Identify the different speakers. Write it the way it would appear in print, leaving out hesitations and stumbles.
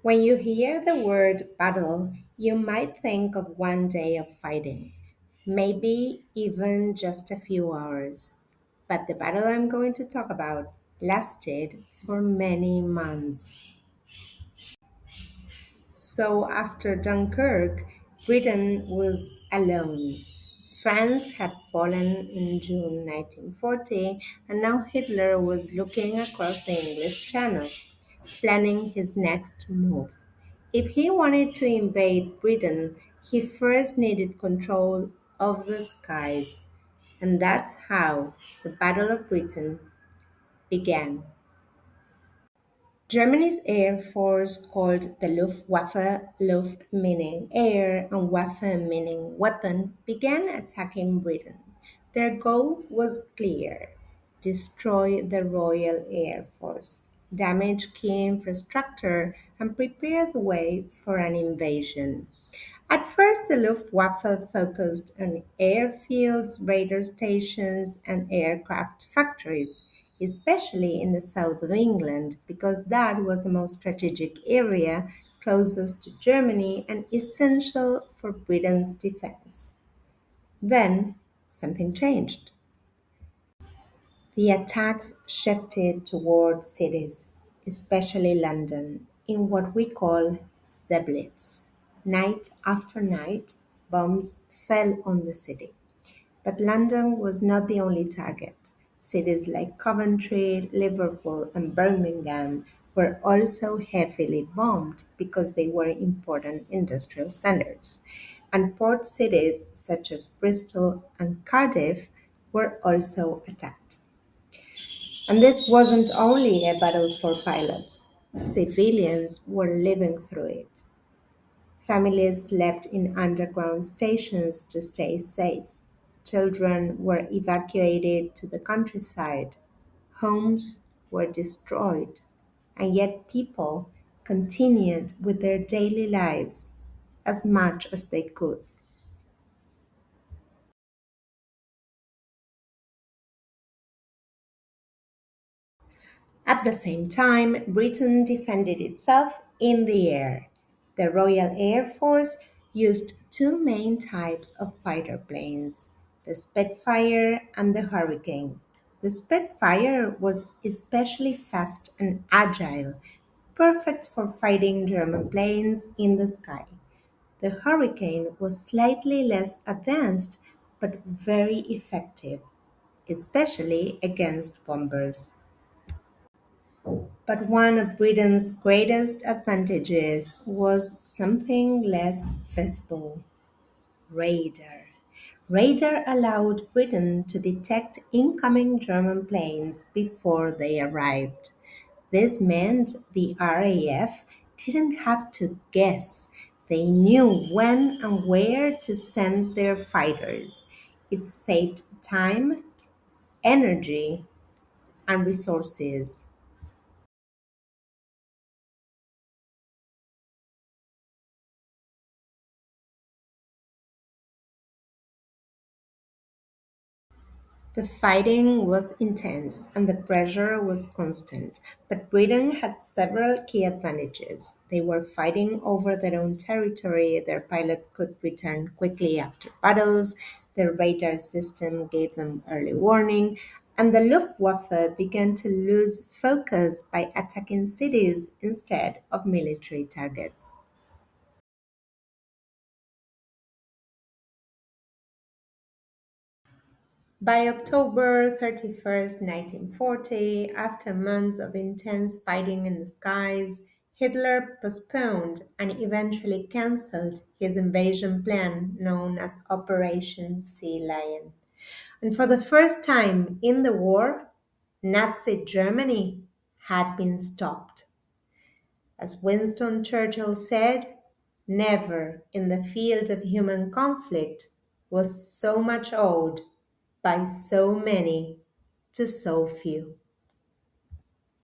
Speaker 1: When you hear the word battle, you might think of one day of fighting, maybe even just a few hours. But the battle I'm going to talk about lasted for many months. So after Dunkirk, Britain was alone. France had fallen in June 1940, and now Hitler was looking across the English Channel, planning his next move. If he wanted to invade Britain, he first needed control of the skies, and that's how the Battle of Britain began. Germany's air force, called the Luftwaffe, Luft meaning air and Waffe meaning weapon, began attacking Britain. Their goal was clear: destroy the Royal Air Force, damage key infrastructure, and prepare the way for an invasion. At first, the Luftwaffe focused on airfields, radar stations, and aircraft factories, especially in the south of England, because that was the most strategic area closest to Germany and essential for Britain's defense. Then, something changed. The attacks shifted toward cities, especially London, in what we call the Blitz. Night after night, bombs fell on the city. But London was not the only target. Cities like Coventry, Liverpool, and Birmingham were also heavily bombed because they were important industrial centers. And port cities such as Bristol and Cardiff were also attacked. And this wasn't only a battle for pilots, civilians were living through it. Families slept in underground stations to stay safe. Children were evacuated to the countryside. Homes were destroyed. And yet people continued with their daily lives as much as they could. At the same time, Britain defended itself in the air. The Royal Air Force used two main types of fighter planes, the Spitfire and the Hurricane. The Spitfire was especially fast and agile, perfect for fighting German planes in the sky. The Hurricane was slightly less advanced but very effective, especially against bombers. But one of Britain's greatest advantages was something less visible: radar. Radar allowed Britain to detect incoming German planes before they arrived. This meant the RAF didn't have to guess. They knew when and where to send their fighters. It saved time, energy, and resources. The fighting was intense and the pressure was constant, but Britain had several key advantages. They were fighting over their own territory, their pilots could return quickly after battles, their radar system gave them early warning, and the Luftwaffe began to lose focus by attacking cities instead of military targets. By October 31st, 1940, after months of intense fighting in the skies, Hitler postponed and eventually cancelled his invasion plan known as Operation Sea Lion. And for the first time in the war, Nazi Germany had been stopped. As Winston Churchill said, never in the field of human conflict was so much owed by so many to so few.